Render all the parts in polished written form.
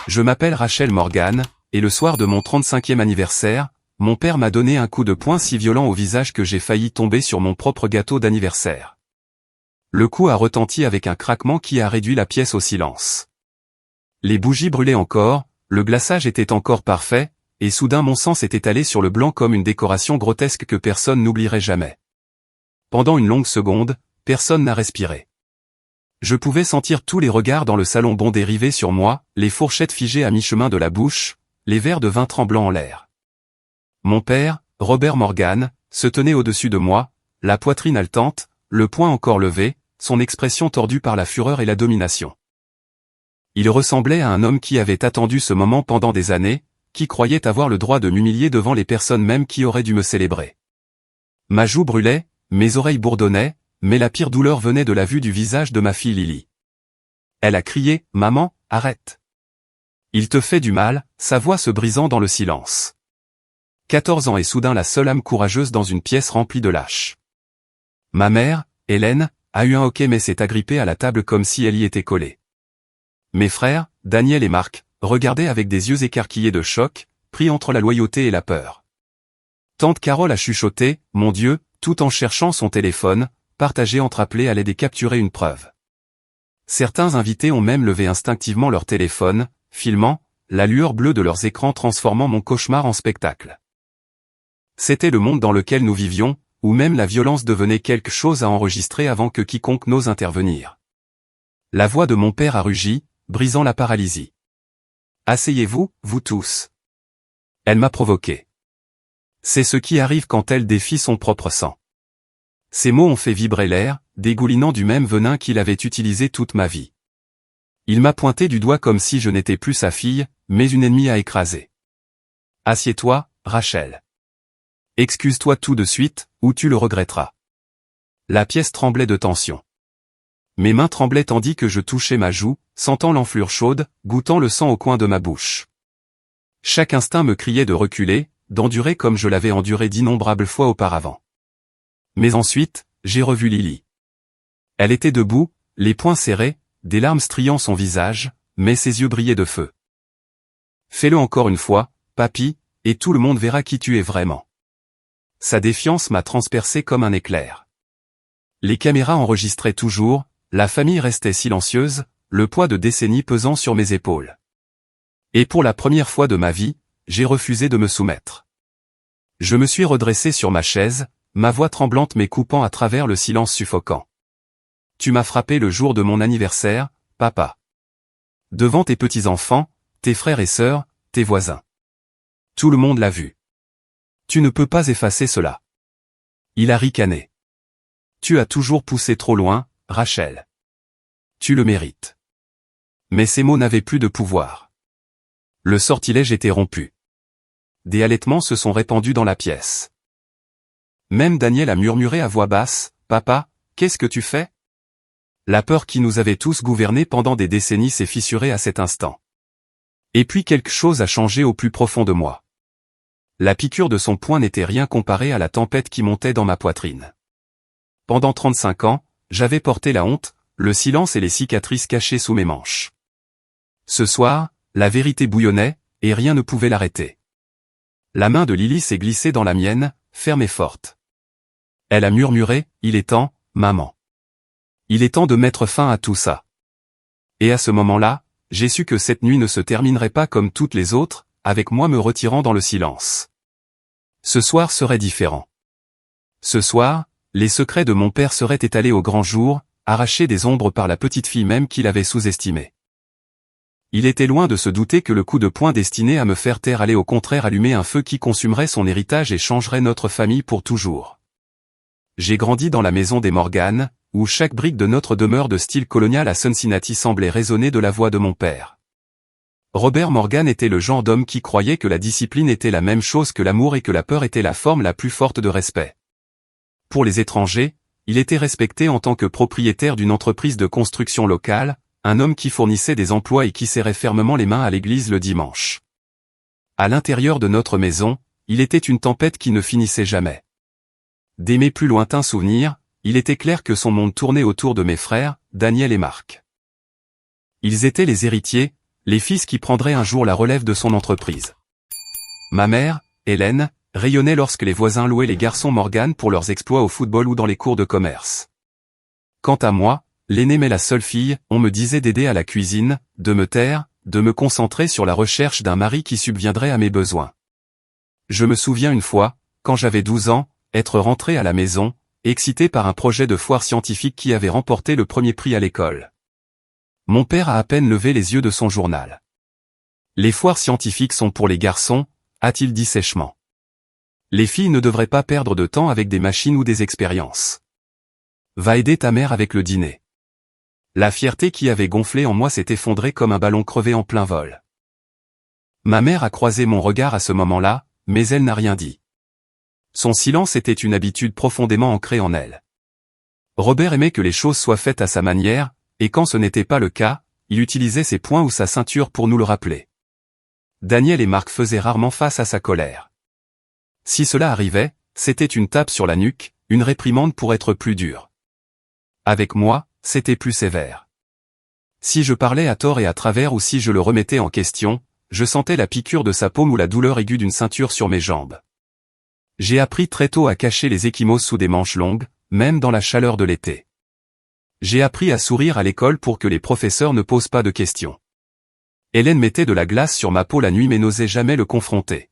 Je m'appelle Rachel Morgan, et le soir de mon 35e anniversaire, mon père m'a donné un coup de poing si violent au visage que j'ai failli tomber sur mon propre gâteau d'anniversaire. Le coup a retenti avec un craquement qui a réduit la pièce au silence. Les bougies brûlaient encore, le glaçage était encore parfait, et soudain mon sang s'est étalé sur le blanc comme une décoration grotesque que personne n'oublierait jamais. Pendant une longue seconde, personne n'a respiré. Je pouvais sentir tous les regards dans le salon bondés rivés sur moi, les fourchettes figées à mi-chemin de la bouche, les verres de vin tremblants en l'air. Mon père, Robert Morgan, se tenait au-dessus de moi, la poitrine haletante, le poing encore levé, son expression tordue par la fureur et la domination. Il ressemblait à un homme qui avait attendu ce moment pendant des années, qui croyait avoir le droit de m'humilier devant les personnes mêmes qui auraient dû me célébrer. Ma joue brûlait, mes oreilles bourdonnaient, mais la pire douleur venait de la vue du visage de ma fille Lily. Elle a crié « Maman, arrête !» Il te fait du mal, sa voix se brisant dans le silence. 14 ans et soudain la seule âme courageuse dans une pièce remplie de lâches. Ma mère, Hélène, a eu un hoquet mais s'est agrippée à la table comme si elle y était collée. Mes frères, Daniel et Marc, regardaient avec des yeux écarquillés de choc, pris entre la loyauté et la peur. Tante Carole a chuchoté « Mon Dieu !» tout en cherchant son téléphone, partagé entre appelés à l'aide et capturer une preuve. Certains invités ont même levé instinctivement leur téléphone, filmant, la lueur bleue de leurs écrans transformant mon cauchemar en spectacle. C'était le monde dans lequel nous vivions, où même la violence devenait quelque chose à enregistrer avant que quiconque n'ose intervenir. La voix de mon père a rugi, brisant la paralysie. « Asseyez-vous, vous tous. » Elle m'a provoqué. C'est ce qui arrive quand elle défie son propre sang. Ces mots ont fait vibrer l'air, dégoulinant du même venin qu'il avait utilisé toute ma vie. Il m'a pointé du doigt comme si je n'étais plus sa fille, mais une ennemie à écraser. « Assieds-toi, Rachel. Excuse-toi tout de suite, ou tu le regretteras. » La pièce tremblait de tension. Mes mains tremblaient tandis que je touchais ma joue, sentant l'enflure chaude, goûtant le sang au coin de ma bouche. Chaque instinct me criait de reculer, d'endurer comme je l'avais enduré d'innombrables fois auparavant. Mais ensuite, j'ai revu Lily. Elle était debout, les poings serrés, des larmes striant son visage, mais ses yeux brillaient de feu. « Fais-le encore une fois, papy, et tout le monde verra qui tu es vraiment. » Sa défiance m'a transpercé comme un éclair. Les caméras enregistraient toujours, la famille restait silencieuse, le poids de décennies pesant sur mes épaules. Et pour la première fois de ma vie, j'ai refusé de me soumettre. Je me suis redressé sur ma chaise, ma voix tremblante m'écoupant à travers le silence suffocant. « Tu m'as frappé le jour de mon anniversaire, papa. Devant tes petits-enfants, tes frères et sœurs, tes voisins. Tout le monde l'a vu. Tu ne peux pas effacer cela. » Il a ricané. « Tu as toujours poussé trop loin, Rachel. Tu le mérites. » Mais ces mots n'avaient plus de pouvoir. Le sortilège était rompu. Des halètements se sont répandus dans la pièce. Même Daniel a murmuré à voix basse, « Papa, qu'est-ce que tu fais ?» La peur qui nous avait tous gouvernés pendant des décennies s'est fissurée à cet instant. Et puis quelque chose a changé au plus profond de moi. La piqûre de son poing n'était rien comparée à la tempête qui montait dans ma poitrine. Pendant 35 ans, j'avais porté la honte, le silence et les cicatrices cachées sous mes manches. Ce soir, la vérité bouillonnait, et rien ne pouvait l'arrêter. La main de Lily s'est glissée dans la mienne, ferme et forte. Elle a murmuré, « Il est temps, maman. Il est temps de mettre fin à tout ça. » Et à ce moment-là, j'ai su que cette nuit ne se terminerait pas comme toutes les autres, avec moi me retirant dans le silence. Ce soir serait différent. Ce soir, les secrets de mon père seraient étalés au grand jour, arrachés des ombres par la petite fille même qu'il avait sous-estimée. Il était loin de se douter que le coup de poing destiné à me faire taire allait au contraire allumer un feu qui consumerait son héritage et changerait notre famille pour toujours. J'ai grandi dans la maison des Morgan, où chaque brique de notre demeure de style colonial à Cincinnati semblait résonner de la voix de mon père. Robert Morgan était le genre d'homme qui croyait que la discipline était la même chose que l'amour et que la peur était la forme la plus forte de respect. Pour les étrangers, il était respecté en tant que propriétaire d'une entreprise de construction locale, un homme qui fournissait des emplois et qui serrait fermement les mains à l'église le dimanche. À l'intérieur de notre maison, il était une tempête qui ne finissait jamais. Dès mes plus lointains souvenirs, il était clair que son monde tournait autour de mes frères, Daniel et Marc. Ils étaient les héritiers, les fils qui prendraient un jour la relève de son entreprise. Ma mère, Hélène, rayonnait lorsque les voisins louaient les garçons Morgan pour leurs exploits au football ou dans les cours de commerce. Quant à moi, l'aînée mais la seule fille, on me disait d'aider à la cuisine, de me taire, de me concentrer sur la recherche d'un mari qui subviendrait à mes besoins. Je me souviens une fois, quand j'avais 12 ans, être rentré à la maison, excité par un projet de foire scientifique qui avait remporté le premier prix à l'école. Mon père a à peine levé les yeux de son journal. Les foires scientifiques sont pour les garçons, a-t-il dit sèchement. Les filles ne devraient pas perdre de temps avec des machines ou des expériences. Va aider ta mère avec le dîner. La fierté qui avait gonflé en moi s'est effondrée comme un ballon crevé en plein vol. Ma mère a croisé mon regard à ce moment-là, mais elle n'a rien dit. Son silence était une habitude profondément ancrée en elle. Robert aimait que les choses soient faites à sa manière, et quand ce n'était pas le cas, il utilisait ses poings ou sa ceinture pour nous le rappeler. Daniel et Marc faisaient rarement face à sa colère. Si cela arrivait, c'était une tape sur la nuque, une réprimande pour être plus dur. Avec moi, c'était plus sévère. Si je parlais à tort et à travers ou si je le remettais en question, je sentais la piqûre de sa paume ou la douleur aiguë d'une ceinture sur mes jambes. J'ai appris très tôt à cacher les ecchymoses sous des manches longues, même dans la chaleur de l'été. J'ai appris à sourire à l'école pour que les professeurs ne posent pas de questions. Hélène mettait de la glace sur ma peau la nuit mais n'osait jamais le confronter.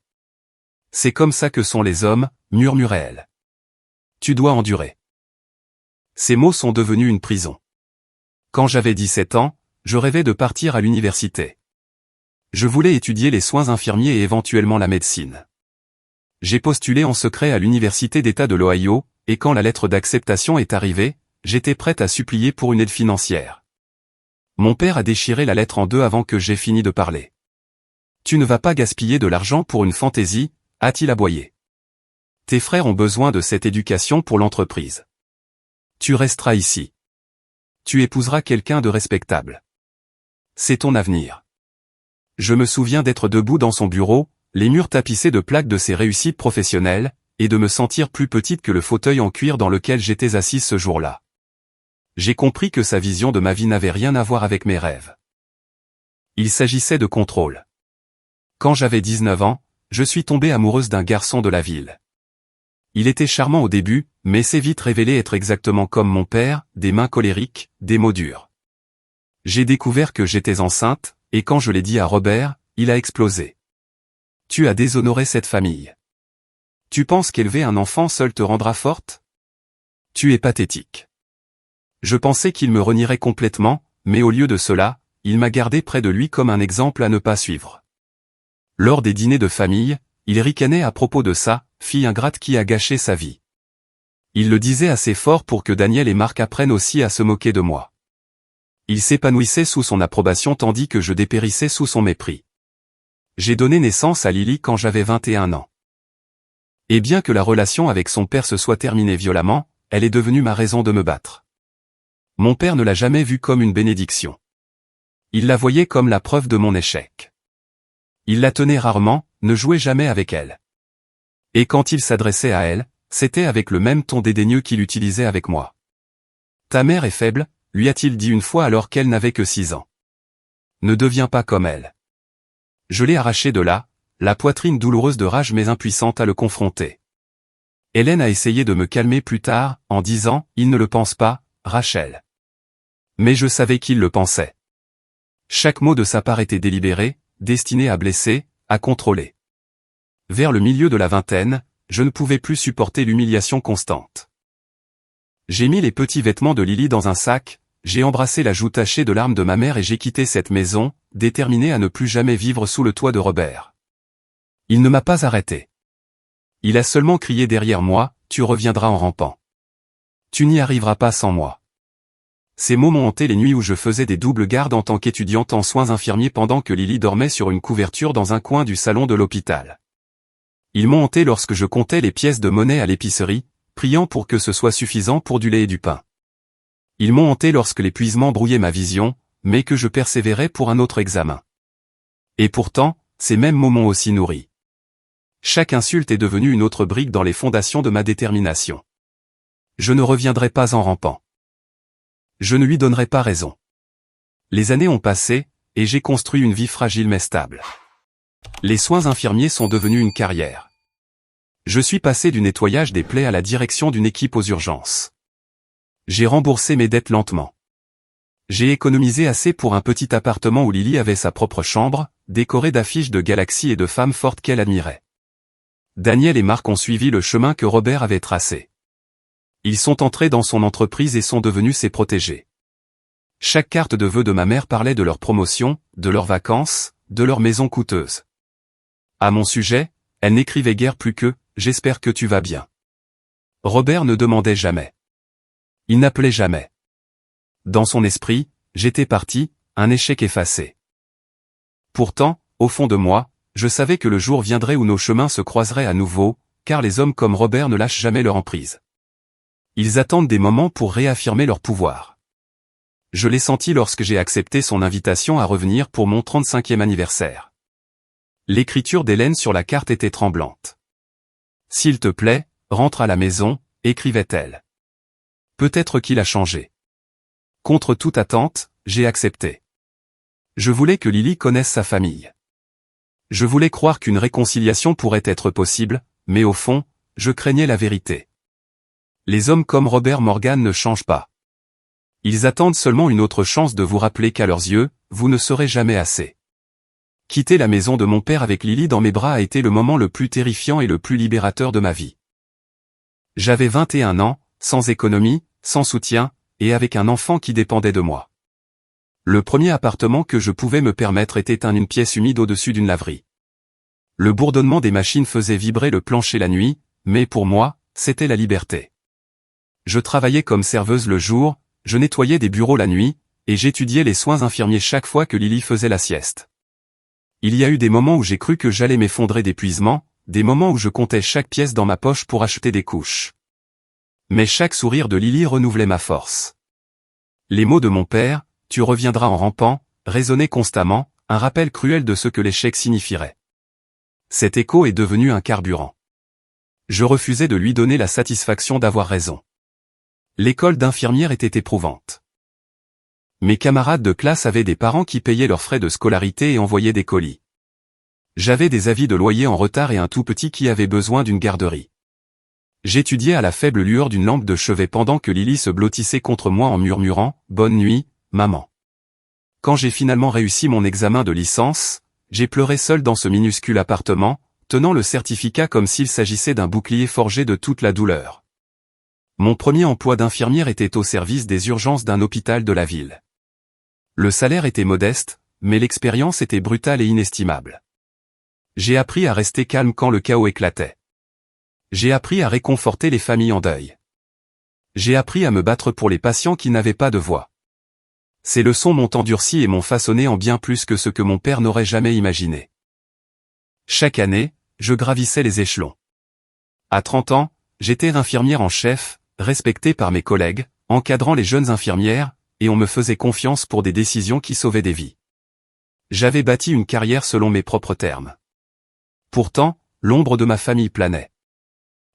C'est comme ça que sont les hommes, murmurait-elle. Tu dois endurer. Ces mots sont devenus une prison. Quand j'avais 17 ans, je rêvais de partir à l'université. Je voulais étudier les soins infirmiers et éventuellement la médecine. J'ai postulé en secret à l'université d'État de l'Ohio, et quand la lettre d'acceptation est arrivée, j'étais prête à supplier pour une aide financière. Mon père a déchiré la lettre en deux avant que j'aie fini de parler. Tu ne vas pas gaspiller de l'argent pour une fantaisie, a-t-il aboyé. Tes frères ont besoin de cette éducation pour l'entreprise. Tu resteras ici. Tu épouseras quelqu'un de respectable. C'est ton avenir. Je me souviens d'être debout dans son bureau, les murs tapissés de plaques de ses réussites professionnelles, et de me sentir plus petite que le fauteuil en cuir dans lequel j'étais assise ce jour-là. J'ai compris que sa vision de ma vie n'avait rien à voir avec mes rêves. Il s'agissait de contrôle. Quand j'avais 19 ans, je suis tombée amoureuse d'un garçon de la ville. Il était charmant au début, mais s'est vite révélé être exactement comme mon père, des mains colériques, des mots durs. J'ai découvert que j'étais enceinte, et quand je l'ai dit à Robert, il a explosé. Tu as déshonoré cette famille. Tu penses qu'élever un enfant seul te rendra forte? Tu es pathétique. Je pensais qu'il me renierait complètement, mais au lieu de cela, il m'a gardé près de lui comme un exemple à ne pas suivre. Lors des dîners de famille, il ricanait à propos de ça, fille ingrate qui a gâché sa vie. Il le disait assez fort pour que Daniel et Marc apprennent aussi à se moquer de moi. Il s'épanouissait sous son approbation tandis que je dépérissais sous son mépris. J'ai donné naissance à Lily quand j'avais 21 ans. Et bien que la relation avec son père se soit terminée violemment, elle est devenue ma raison de me battre. Mon père ne l'a jamais vue comme une bénédiction. Il la voyait comme la preuve de mon échec. Il la tenait rarement, ne jouait jamais avec elle. Et quand il s'adressait à elle, c'était avec le même ton dédaigneux qu'il utilisait avec moi. Ta mère est faible, lui a-t-il dit une fois alors qu'elle n'avait que 6 ans. Ne deviens pas comme elle. Je l'ai arraché de là, la poitrine douloureuse de rage mais impuissante à le confronter. Hélène a essayé de me calmer plus tard, en disant « Il ne le pense pas, Rachel ». Mais je savais qu'il le pensait. Chaque mot de sa part était délibéré, destiné à blesser, à contrôler. Vers le milieu de la vingtaine, je ne pouvais plus supporter l'humiliation constante. J'ai mis les petits vêtements de Lily dans un sac, j'ai embrassé la joue tachée de larmes de ma mère et j'ai quitté cette maison, déterminé à ne plus jamais vivre sous le toit de Robert. Il ne m'a pas arrêté. Il a seulement crié derrière moi, « Tu reviendras en rampant. Tu n'y arriveras pas sans moi. » Ces mots m'ont hanté les nuits où je faisais des doubles gardes en tant qu'étudiante en soins infirmiers pendant que Lily dormait sur une couverture dans un coin du salon de l'hôpital. Ils m'ont hanté lorsque je comptais les pièces de monnaie à l'épicerie, priant pour que ce soit suffisant pour du lait et du pain. Ils m'ont hanté lorsque l'épuisement brouillait ma vision, mais que je persévérais pour un autre examen. Et pourtant, ces mêmes mots m'ont aussi nourri. Chaque insulte est devenue une autre brique dans les fondations de ma détermination. Je ne reviendrai pas en rampant. Je ne lui donnerai pas raison. Les années ont passé, et j'ai construit une vie fragile mais stable. Les soins infirmiers sont devenus une carrière. Je suis passé du nettoyage des plaies à la direction d'une équipe aux urgences. J'ai remboursé mes dettes lentement. J'ai économisé assez pour un petit appartement où Lily avait sa propre chambre, décorée d'affiches de galaxies et de femmes fortes qu'elle admirait. Daniel et Marc ont suivi le chemin que Robert avait tracé. Ils sont entrés dans son entreprise et sont devenus ses protégés. Chaque carte de vœux de ma mère parlait de leur promotion, de leurs vacances, de leur maison coûteuse. À mon sujet, elle n'écrivait guère plus que « J'espère que tu vas bien ». Robert ne demandait jamais. Il n'appelait jamais. Dans son esprit, j'étais parti, un échec effacé. Pourtant, au fond de moi, je savais que le jour viendrait où nos chemins se croiseraient à nouveau, car les hommes comme Robert ne lâchent jamais leur emprise. Ils attendent des moments pour réaffirmer leur pouvoir. Je l'ai senti lorsque j'ai accepté son invitation à revenir pour mon 35e anniversaire. L'écriture d'Hélène sur la carte était tremblante. « S'il te plaît, rentre à la maison », écrivait-elle. Peut-être qu'il a changé. Contre toute attente, j'ai accepté. Je voulais que Lily connaisse sa famille. Je voulais croire qu'une réconciliation pourrait être possible, mais au fond, je craignais la vérité. Les hommes comme Robert Morgan ne changent pas. Ils attendent seulement une autre chance de vous rappeler qu'à leurs yeux, vous ne serez jamais assez. Quitter la maison de mon père avec Lily dans mes bras a été le moment le plus terrifiant et le plus libérateur de ma vie. J'avais 21 ans, sans économie, sans soutien, et avec un enfant qui dépendait de moi. Le premier appartement que je pouvais me permettre était une pièce humide au-dessus d'une laverie. Le bourdonnement des machines faisait vibrer le plancher la nuit, mais pour moi, c'était la liberté. Je travaillais comme serveuse le jour, je nettoyais des bureaux la nuit, et j'étudiais les soins infirmiers chaque fois que Lily faisait la sieste. Il y a eu des moments où j'ai cru que j'allais m'effondrer d'épuisement, des moments où je comptais chaque pièce dans ma poche pour acheter des couches. Mais chaque sourire de Lily renouvelait ma force. Les mots de mon père, « Tu reviendras en rampant », résonnaient constamment, un rappel cruel de ce que l'échec signifierait. Cet écho est devenu un carburant. Je refusais de lui donner la satisfaction d'avoir raison. L'école d'infirmière était éprouvante. Mes camarades de classe avaient des parents qui payaient leurs frais de scolarité et envoyaient des colis. J'avais des avis de loyer en retard et un tout petit qui avait besoin d'une garderie. J'étudiais à la faible lueur d'une lampe de chevet pendant que Lily se blottissait contre moi en murmurant « Bonne nuit, maman ». Quand j'ai finalement réussi mon examen de licence, j'ai pleuré seul dans ce minuscule appartement, tenant le certificat comme s'il s'agissait d'un bouclier forgé de toute la douleur. Mon premier emploi d'infirmière était au service des urgences d'un hôpital de la ville. Le salaire était modeste, mais l'expérience était brutale et inestimable. J'ai appris à rester calme quand le chaos éclatait. J'ai appris à réconforter les familles en deuil. J'ai appris à me battre pour les patients qui n'avaient pas de voix. Ces leçons m'ont endurci et m'ont façonné en bien plus que ce que mon père n'aurait jamais imaginé. Chaque année, je gravissais les échelons. À 30 ans, j'étais infirmière en chef, respectée par mes collègues, encadrant les jeunes infirmières, et on me faisait confiance pour des décisions qui sauvaient des vies. J'avais bâti une carrière selon mes propres termes. Pourtant, l'ombre de ma famille planait.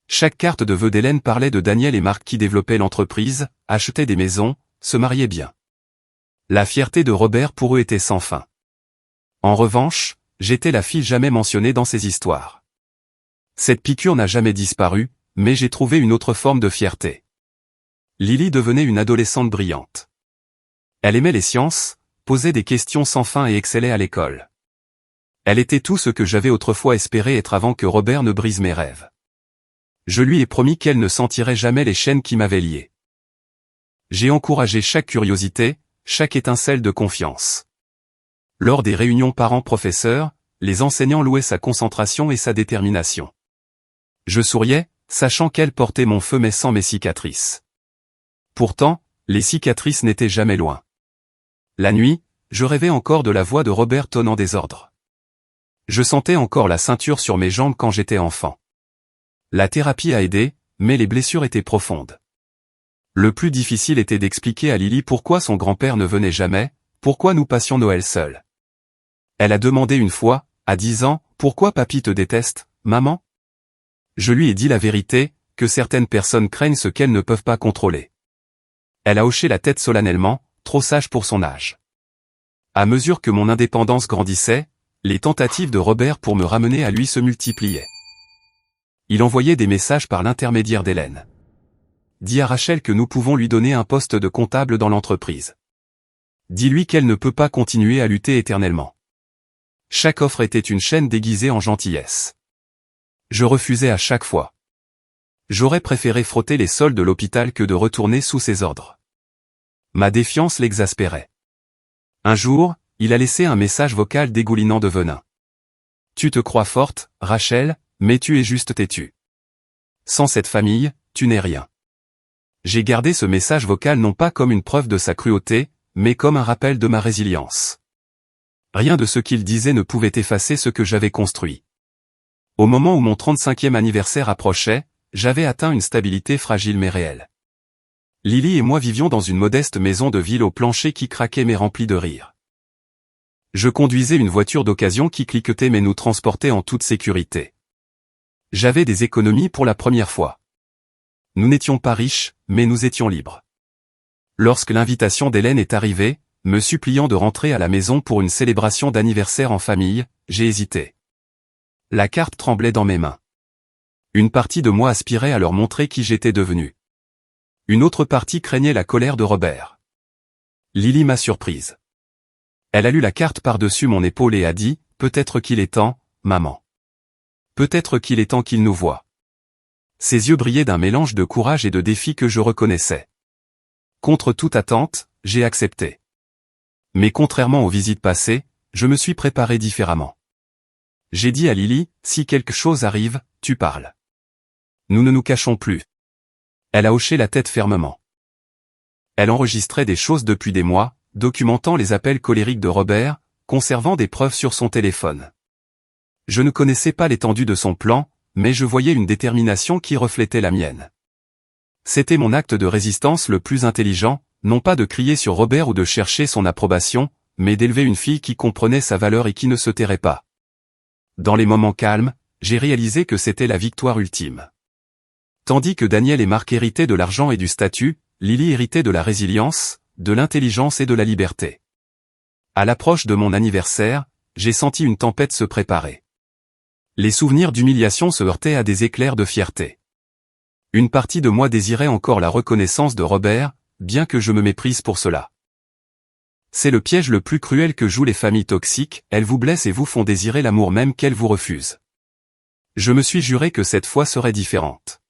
Chaque carte de vœux d'Hélène parlait de Daniel et Marc qui développaient l'entreprise, achetaient des maisons, se mariaient bien. La fierté de Robert pour eux était sans fin. En revanche, j'étais la fille jamais mentionnée dans ces histoires. Cette piqûre n'a jamais disparu, mais j'ai trouvé une autre forme de fierté. Lily devenait une adolescente brillante. Elle aimait les sciences, posait des questions sans fin et excellait à l'école. Elle était tout ce que j'avais autrefois espéré être avant que Robert ne brise mes rêves. Je lui ai promis qu'elle ne sentirait jamais les chaînes qui m'avaient lié. J'ai encouragé chaque curiosité, chaque étincelle de confiance. Lors des réunions parents-professeurs, les enseignants louaient sa concentration et sa détermination. Je souriais, sachant qu'elle portait mon feu mais sans mes cicatrices. Pourtant, les cicatrices n'étaient jamais loin. La nuit, je rêvais encore de la voix de Robert tonnant des ordres. Je sentais encore la ceinture sur mes jambes quand j'étais enfant. La thérapie a aidé, mais les blessures étaient profondes. Le plus difficile était d'expliquer à Lily pourquoi son grand-père ne venait jamais, pourquoi nous passions Noël seuls. Elle a demandé une fois, à 10 ans, « Pourquoi papy te déteste, maman ?» Je lui ai dit la vérité, que certaines personnes craignent ce qu'elles ne peuvent pas contrôler. Elle a hoché la tête solennellement, trop sage pour son âge. À mesure que mon indépendance grandissait, les tentatives de Robert pour me ramener à lui se multipliaient. Il envoyait des messages par l'intermédiaire d'Hélène. Dis à Rachel que nous pouvons lui donner un poste de comptable dans l'entreprise. Dis-lui qu'elle ne peut pas continuer à lutter éternellement. Chaque offre était une chaîne déguisée en gentillesse. Je refusais à chaque fois. J'aurais préféré frotter les sols de l'hôpital que de retourner sous ses ordres. Ma défiance l'exaspérait. Un jour, il a laissé un message vocal dégoulinant de venin. Tu te crois forte, Rachel, mais tu es juste têtue. Sans cette famille, tu n'es rien. J'ai gardé ce message vocal non pas comme une preuve de sa cruauté, mais comme un rappel de ma résilience. Rien de ce qu'il disait ne pouvait effacer ce que j'avais construit. Au moment où mon 35e anniversaire approchait, j'avais atteint une stabilité fragile mais réelle. Lily et moi vivions dans une modeste maison de ville au plancher qui craquait mais remplie de rire. Je conduisais une voiture d'occasion qui cliquetait mais nous transportait en toute sécurité. J'avais des économies pour la première fois. Nous n'étions pas riches, mais nous étions libres. Lorsque l'invitation d'Hélène est arrivée, me suppliant de rentrer à la maison pour une célébration d'anniversaire en famille, j'ai hésité. La carte tremblait dans mes mains. Une partie de moi aspirait à leur montrer qui j'étais devenu. Une autre partie craignait la colère de Robert. Lily m'a surprise. Elle a lu la carte par-dessus mon épaule et a dit, « Peut-être qu'il est temps, maman. Peut-être qu'il est temps qu'il nous voie. » Ses yeux brillaient d'un mélange de courage et de défi que je reconnaissais. Contre toute attente, j'ai accepté. Mais contrairement aux visites passées, je me suis préparé différemment. J'ai dit à Lily, si quelque chose arrive, tu parles. Nous ne nous cachons plus. Elle a hoché la tête fermement. Elle enregistrait des choses depuis des mois, documentant les appels colériques de Robert, conservant des preuves sur son téléphone. Je ne connaissais pas l'étendue de son plan, mais je voyais une détermination qui reflétait la mienne. C'était mon acte de résistance le plus intelligent, non pas de crier sur Robert ou de chercher son approbation, mais d'élever une fille qui comprenait sa valeur et qui ne se tairait pas. Dans les moments calmes, j'ai réalisé que c'était la victoire ultime. Tandis que Daniel et Marc héritaient de l'argent et du statut, Lily héritait de la résilience, de l'intelligence et de la liberté. À l'approche de mon anniversaire, j'ai senti une tempête se préparer. Les souvenirs d'humiliation se heurtaient à des éclairs de fierté. Une partie de moi désirait encore la reconnaissance de Robert, bien que je me méprise pour cela. C'est le piège le plus cruel que jouent les familles toxiques, elles vous blessent et vous font désirer l'amour même qu'elles vous refusent. Je me suis juré que cette fois serait différente.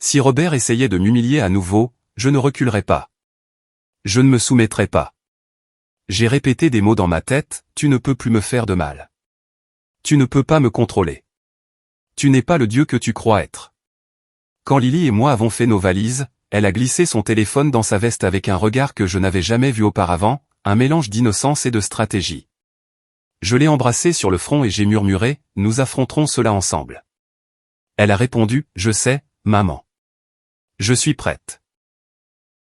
Si Robert essayait de m'humilier à nouveau, je ne reculerai pas. Je ne me soumettrai pas. J'ai répété des mots dans ma tête, tu ne peux plus me faire de mal. Tu ne peux pas me contrôler. Tu n'es pas le Dieu que tu crois être. Quand Lily et moi avons fait nos valises, elle a glissé son téléphone dans sa veste avec un regard que je n'avais jamais vu auparavant, un mélange d'innocence et de stratégie. Je l'ai embrassée sur le front et j'ai murmuré, nous affronterons cela ensemble. Elle a répondu, je sais, maman. Je suis prête.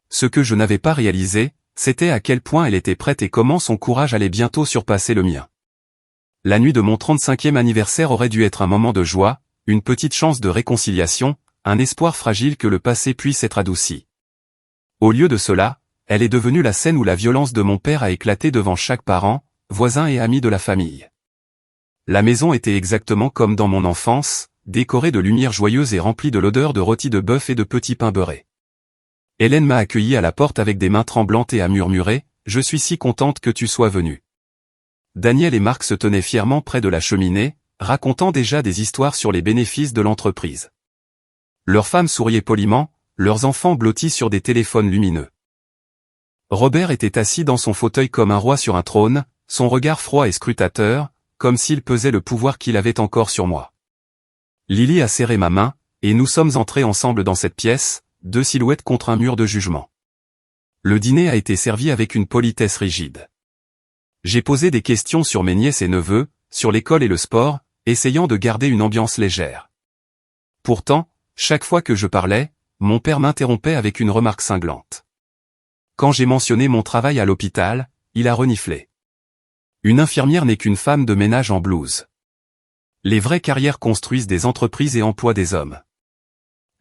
Ce que je n'avais pas réalisé, c'était à quel point elle était prête et comment son courage allait bientôt surpasser le mien. La nuit de mon 35e anniversaire aurait dû être un moment de joie, une petite chance de réconciliation, un espoir fragile que le passé puisse être adouci. Au lieu de cela, elle est devenue la scène où la violence de mon père a éclaté devant chaque parent, voisin et ami de la famille. La maison était exactement comme dans mon enfance, décorée de lumières joyeuses et remplie de l'odeur de rôti de bœuf et de petits pains beurrés. Hélène m'a accueilli à la porte avec des mains tremblantes et a murmuré, « Je suis si contente que tu sois venu. » Daniel et Marc se tenaient fièrement près de la cheminée, racontant déjà des histoires sur les bénéfices de l'entreprise. Leurs femmes souriaient poliment, leurs enfants blottis sur des téléphones lumineux. Robert était assis dans son fauteuil comme un roi sur un trône, son regard froid et scrutateur, comme s'il pesait le pouvoir qu'il avait encore sur moi. Lily a serré ma main, et nous sommes entrés ensemble dans cette pièce, deux silhouettes contre un mur de jugement. Le dîner a été servi avec une politesse rigide. J'ai posé des questions sur mes nièces et neveux, sur l'école et le sport, essayant de garder une ambiance légère. Pourtant, chaque fois que je parlais, mon père m'interrompait avec une remarque cinglante. Quand j'ai mentionné mon travail à l'hôpital, il a reniflé. Une infirmière n'est qu'une femme de ménage en blouse. Les vraies carrières construisent des entreprises et emploient des hommes.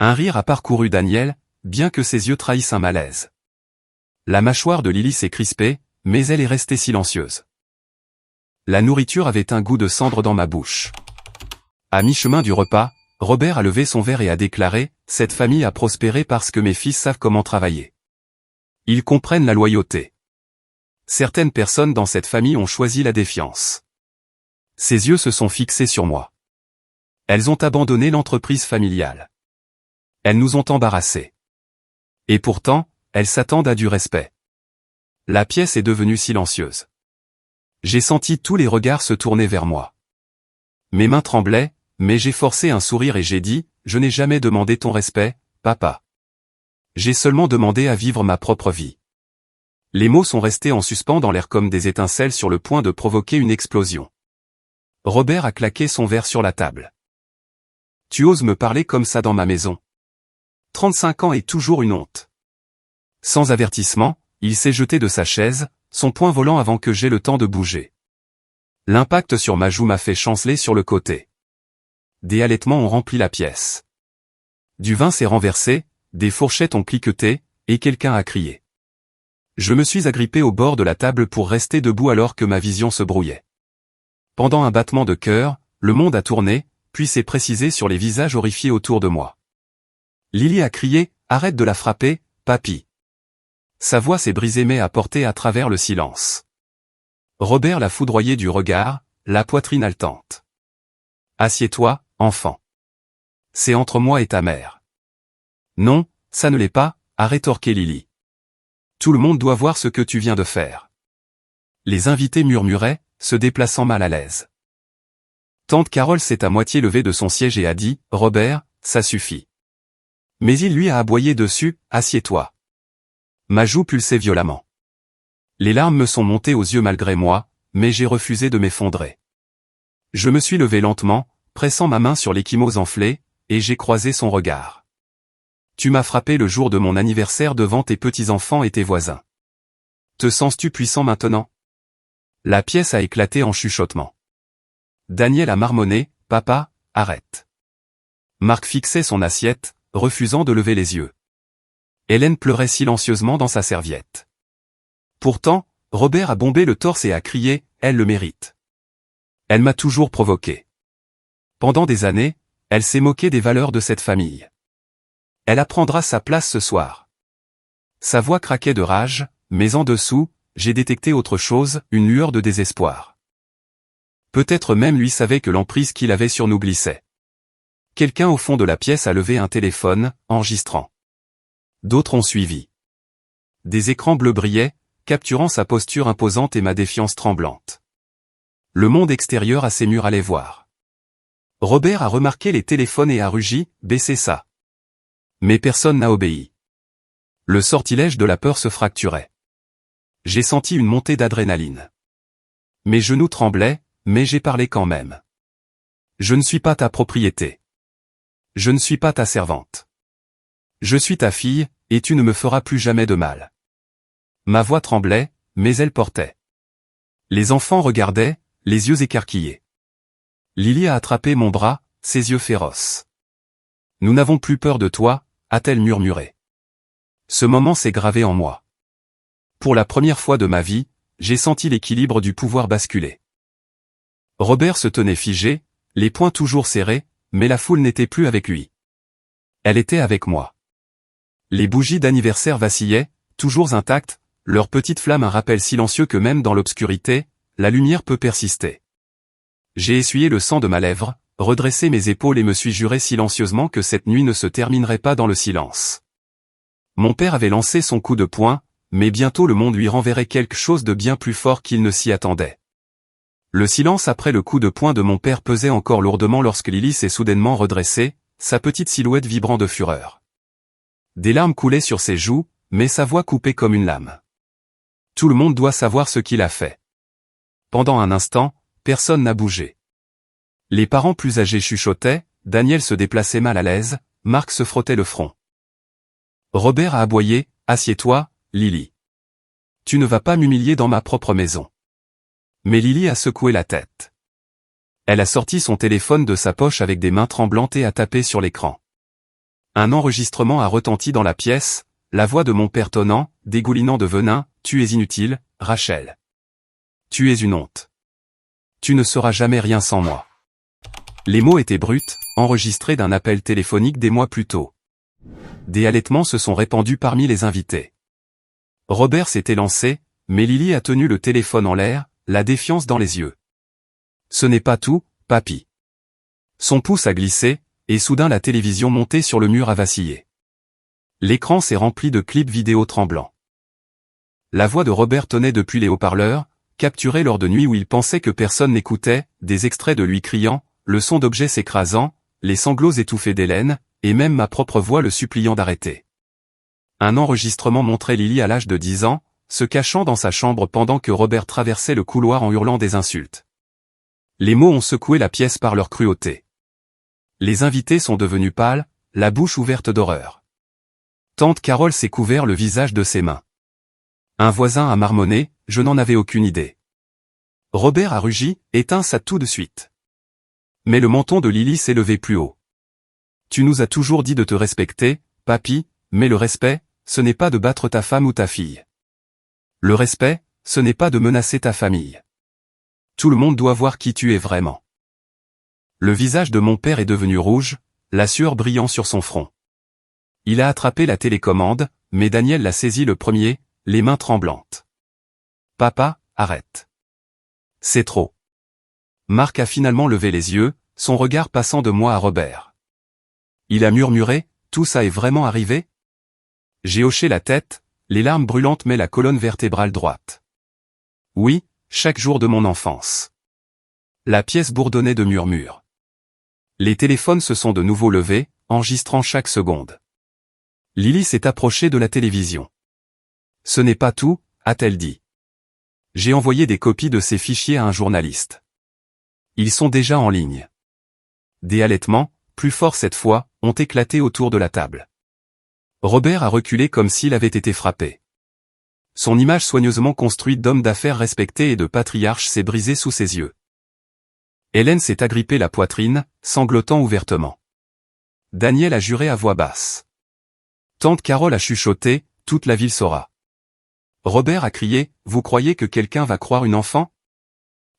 Un rire a parcouru Daniel, bien que ses yeux trahissent un malaise. La mâchoire de Lily s'est crispée, mais elle est restée silencieuse. La nourriture avait un goût de cendre dans ma bouche. À mi-chemin du repas, Robert a levé son verre et a déclaré « Cette famille a prospéré parce que mes fils savent comment travailler. Ils comprennent la loyauté. Certaines personnes dans cette famille ont choisi la défiance. Ses yeux se sont fixés sur moi. Elles ont abandonné l'entreprise familiale. Elles nous ont embarrassés. Et pourtant, elles s'attendent à du respect. » La pièce est devenue silencieuse. J'ai senti tous les regards se tourner vers moi. Mes mains tremblaient, mais j'ai forcé un sourire et j'ai dit « Je n'ai jamais demandé ton respect, papa. J'ai seulement demandé à vivre ma propre vie. » Les mots sont restés en suspens dans l'air comme des étincelles sur le point de provoquer une explosion. Robert a claqué son verre sur la table. « Tu oses me parler comme ça dans ma maison? 35 ans est toujours une honte. » Sans avertissement, il s'est jeté de sa chaise, son poing volant avant que j'aie le temps de bouger. L'impact sur ma joue m'a fait chanceler sur le côté. Des halètements ont rempli la pièce. Du vin s'est renversé, des fourchettes ont cliqueté, et quelqu'un a crié. Je me suis agrippé au bord de la table pour rester debout alors que ma vision se brouillait. Pendant un battement de cœur, le monde a tourné, puis s'est précisé sur les visages horrifiés autour de moi. Lily a crié « Arrête de la frapper, papy !» Sa voix s'est brisée mais a porté à travers le silence. Robert l'a foudroyé du regard, la poitrine haletante. « Assieds-toi, enfant. C'est entre moi et ta mère. »« Non, ça ne l'est pas, » a rétorqué Lily. « Tout le monde doit voir ce que tu viens de faire. » Les invités murmuraient, se déplaçant mal à l'aise. Tante Carole s'est à moitié levée de son siège et a dit « Robert, ça suffit. » Mais il lui a aboyé dessus « Assieds-toi. » Ma joue pulsait violemment. Les larmes me sont montées aux yeux malgré moi, mais j'ai refusé de m'effondrer. Je me suis levé lentement, pressant ma main sur l'ecchymose enflée, et j'ai croisé son regard. Tu m'as frappé le jour de mon anniversaire devant tes petits-enfants et tes voisins. Te sens-tu puissant maintenant? La pièce a éclaté en chuchotements. Daniel a marmonné, papa, arrête. Marc fixait son assiette, refusant de lever les yeux. Hélène pleurait silencieusement dans sa serviette. Pourtant, Robert a bombé le torse et a crié, elle le mérite. Elle m'a toujours provoqué. Pendant des années, elle s'est moquée des valeurs de cette famille. Elle apprendra sa place ce soir. Sa voix craquait de rage, mais en dessous, j'ai détecté autre chose, une lueur de désespoir. Peut-être même lui savait que l'emprise qu'il avait sur nous glissait. Quelqu'un au fond de la pièce a levé un téléphone, enregistrant. D'autres ont suivi. Des écrans bleus brillaient, capturant sa posture imposante et ma défiance tremblante. Le monde extérieur à ses murs allait voir. Robert a remarqué les téléphones et a rugi, baissez ça. Mais personne n'a obéi. Le sortilège de la peur se fracturait. J'ai senti une montée d'adrénaline. Mes genoux tremblaient, mais j'ai parlé quand même. Je ne suis pas ta propriété. Je ne suis pas ta servante. Je suis ta fille, et tu ne me feras plus jamais de mal. Ma voix tremblait, mais elle portait. Les enfants regardaient, les yeux écarquillés. Lily a attrapé mon bras, ses yeux féroces. Nous n'avons plus peur de toi, a-t-elle murmuré. Ce moment s'est gravé en moi. Pour la première fois de ma vie, j'ai senti l'équilibre du pouvoir basculer. Robert se tenait figé, les poings toujours serrés, mais la foule n'était plus avec lui. Elle était avec moi. Les bougies d'anniversaire vacillaient, toujours intactes, leur petite flamme un rappel silencieux que même dans l'obscurité, la lumière peut persister. J'ai essuyé le sang de ma lèvre, redressé mes épaules et me suis juré silencieusement que cette nuit ne se terminerait pas dans le silence. Mon père avait lancé son coup de poing, mais bientôt le monde lui renverrait quelque chose de bien plus fort qu'il ne s'y attendait. Le silence après le coup de poing de mon père pesait encore lourdement lorsque Lily s'est soudainement redressée, sa petite silhouette vibrant de fureur. Des larmes coulaient sur ses joues, mais sa voix coupait comme une lame. Tout le monde doit savoir ce qu'il a fait. Pendant un instant, personne n'a bougé. Les parents plus âgés chuchotaient, Daniel se déplaçait mal à l'aise, Marc se frottait le front. Robert a aboyé, assieds-toi, Lily. Tu ne vas pas m'humilier dans ma propre maison. Mais Lily a secoué la tête. Elle a sorti son téléphone de sa poche avec des mains tremblantes et a tapé sur l'écran. Un enregistrement a retenti dans la pièce, la voix de mon père tonnant, dégoulinant de venin, « Tu es inutile, Rachel. Tu es une honte. Tu ne seras jamais rien sans moi. » Les mots étaient bruts, enregistrés d'un appel téléphonique des mois plus tôt. Des halètements se sont répandus parmi les invités. Robert s'était lancé, mais Lily a tenu le téléphone en l'air, la défiance dans les yeux. « Ce n'est pas tout, papy. » Son pouce a glissé, et soudain la télévision montée sur le mur a vacillé. L'écran s'est rempli de clips vidéo tremblants. La voix de Robert tonnait depuis les haut-parleurs, capturée lors de nuits où il pensait que personne n'écoutait, des extraits de lui criant, le son d'objets s'écrasant, les sanglots étouffés d'Hélène, et même ma propre voix le suppliant d'arrêter. Un enregistrement montrait Lily à l'âge de 10 ans, se cachant dans sa chambre pendant que Robert traversait le couloir en hurlant des insultes. Les mots ont secoué la pièce par leur cruauté. Les invités sont devenus pâles, la bouche ouverte d'horreur. Tante Carole s'est couvert le visage de ses mains. Un voisin a marmonné, je n'en avais aucune idée. Robert a rugi, éteins ça tout de suite. Mais le menton de Lily s'est levé plus haut. Tu nous as toujours dit de te respecter, papy, mais le respect, ce n'est pas de battre ta femme ou ta fille. Le respect, ce n'est pas de menacer ta famille. Tout le monde doit voir qui tu es vraiment. Le visage de mon père est devenu rouge, la sueur brillant sur son front. Il a attrapé la télécommande, mais Daniel l'a saisi le premier, les mains tremblantes. Papa, arrête. C'est trop. Marc a finalement levé les yeux, son regard passant de moi à Robert. Il a murmuré, tout ça est vraiment arrivé? J'ai hoché la tête, les larmes brûlantes mais la colonne vertébrale droite. Oui, chaque jour de mon enfance. La pièce bourdonnait de murmures. Les téléphones se sont de nouveau levés, enregistrant chaque seconde. Lily s'est approchée de la télévision. Ce n'est pas tout, a-t-elle dit. J'ai envoyé des copies de ces fichiers à un journaliste. Ils sont déjà en ligne. Des halètements, plus forts cette fois, ont éclaté autour de la table. Robert a reculé comme s'il avait été frappé. Son image soigneusement construite d'homme d'affaires respecté et de patriarche s'est brisée sous ses yeux. Hélène s'est agrippée la poitrine, sanglotant ouvertement. Daniel a juré à voix basse. Tante Carole a chuchoté, toute la ville saura. Robert a crié, vous croyez que quelqu'un va croire une enfant?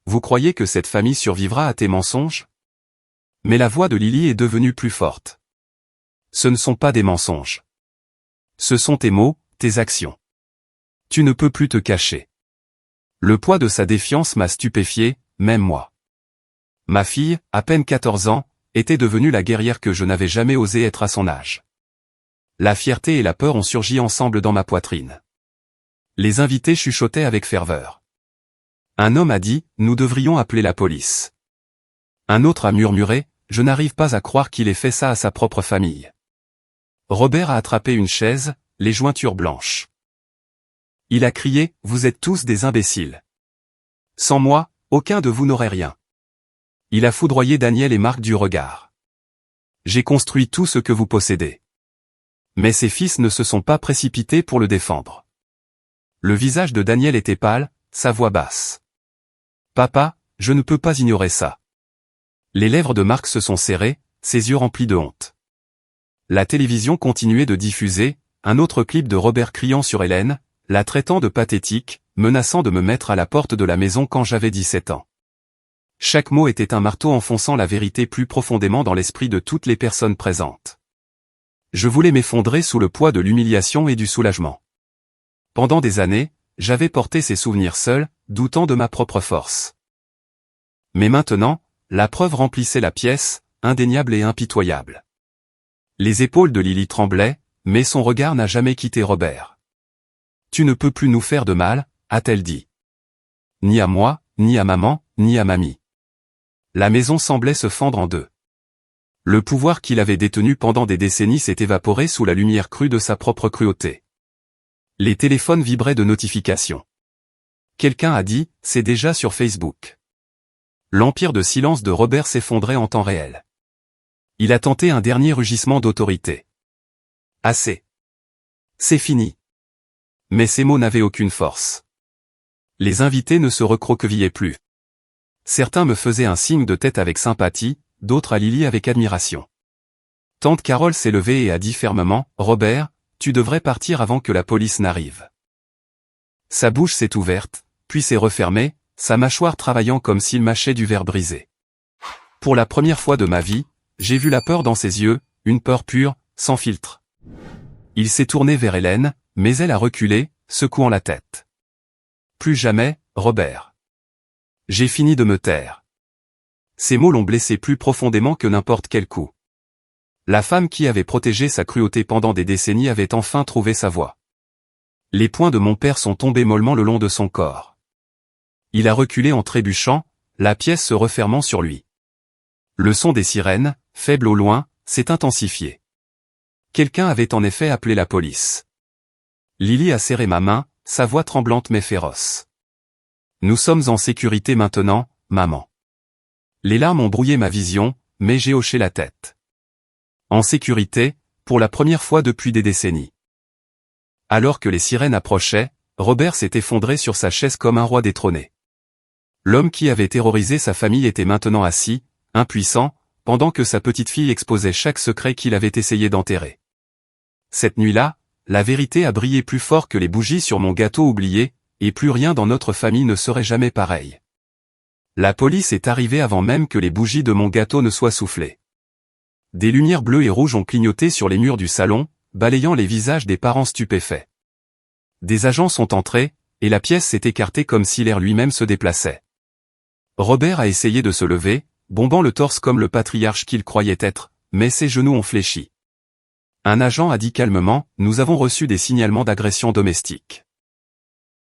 Vous croyez que cette famille survivra à tes mensonges? Mais la voix de Lily est devenue plus forte. Ce ne sont pas des mensonges. Ce sont tes mots, tes actions. Tu ne peux plus te cacher. Le poids de sa défiance m'a stupéfié, même moi. Ma fille, à peine 14 ans, était devenue la guerrière que je n'avais jamais osé être à son âge. La fierté et la peur ont surgi ensemble dans ma poitrine. Les invités chuchotaient avec ferveur. Un homme a dit, nous devrions appeler la police. Un autre a murmuré, je n'arrive pas à croire qu'il ait fait ça à sa propre famille. Robert a attrapé une chaise, les jointures blanches. Il a crié, vous êtes tous des imbéciles. Sans moi, aucun de vous n'aurait rien. Il a foudroyé Daniel et Marc du regard. J'ai construit tout ce que vous possédez. Mais ses fils ne se sont pas précipités pour le défendre. Le visage de Daniel était pâle, sa voix basse. Papa, je ne peux pas ignorer ça. Les lèvres de Marc se sont serrées, ses yeux remplis de honte. La télévision continuait de diffuser, un autre clip de Robert criant sur Hélène, la traitant de pathétique, menaçant de me mettre à la porte de la maison quand j'avais 17 ans. Chaque mot était un marteau enfonçant la vérité plus profondément dans l'esprit de toutes les personnes présentes. Je voulais m'effondrer sous le poids de l'humiliation et du soulagement. Pendant des années, j'avais porté ces souvenirs seul, doutant de ma propre force. Mais maintenant, la preuve remplissait la pièce, indéniable et impitoyable. Les épaules de Lily tremblaient, mais son regard n'a jamais quitté Robert. « Tu ne peux plus nous faire de mal », a-t-elle dit. Ni à moi, ni à maman, ni à mamie. La maison semblait se fendre en deux. Le pouvoir qu'il avait détenu pendant des décennies s'est évaporé sous la lumière crue de sa propre cruauté. Les téléphones vibraient de notifications. Quelqu'un a dit, c'est déjà sur Facebook. L'empire de silence de Robert s'effondrait en temps réel. Il a tenté un dernier rugissement d'autorité. Assez. C'est fini. Mais ces mots n'avaient aucune force. Les invités ne se recroquevillaient plus. Certains me faisaient un signe de tête avec sympathie, d'autres à Lily avec admiration. Tante Carole s'est levée et a dit fermement, Robert, tu devrais partir avant que la police n'arrive. Sa bouche s'est ouverte, puis s'est refermée, sa mâchoire travaillant comme s'il mâchait du verre brisé. Pour la première fois de ma vie, j'ai vu la peur dans ses yeux, une peur pure, sans filtre. Il s'est tourné vers Hélène, mais elle a reculé, secouant la tête. Plus jamais, Robert. J'ai fini de me taire. Ces mots l'ont blessé plus profondément que n'importe quel coup. La femme qui avait protégé sa cruauté pendant des décennies avait enfin trouvé sa voie. Les poings de mon père sont tombés mollement le long de son corps. Il a reculé en trébuchant, la pièce se refermant sur lui. Le son des sirènes, faible au loin, s'est intensifié. Quelqu'un avait en effet appelé la police. Lily a serré ma main, sa voix tremblante mais féroce. Nous sommes en sécurité maintenant, maman. Les larmes ont brouillé ma vision, mais j'ai hoché la tête. En sécurité, pour la première fois depuis des décennies. Alors que les sirènes approchaient, Robert s'est effondré sur sa chaise comme un roi détrôné. L'homme qui avait terrorisé sa famille était maintenant assis, impuissant, pendant que sa petite fille exposait chaque secret qu'il avait essayé d'enterrer. Cette nuit-là, la vérité a brillé plus fort que les bougies sur mon gâteau oublié, et plus rien dans notre famille ne serait jamais pareil. La police est arrivée avant même que les bougies de mon gâteau ne soient soufflées. Des lumières bleues et rouges ont clignoté sur les murs du salon, balayant les visages des parents stupéfaits. Des agents sont entrés, et la pièce s'est écartée comme si l'air lui-même se déplaçait. Robert a essayé de se lever, bombant le torse comme le patriarche qu'il croyait être, mais ses genoux ont fléchi. Un agent a dit calmement, « Nous avons reçu des signalements d'agression domestique.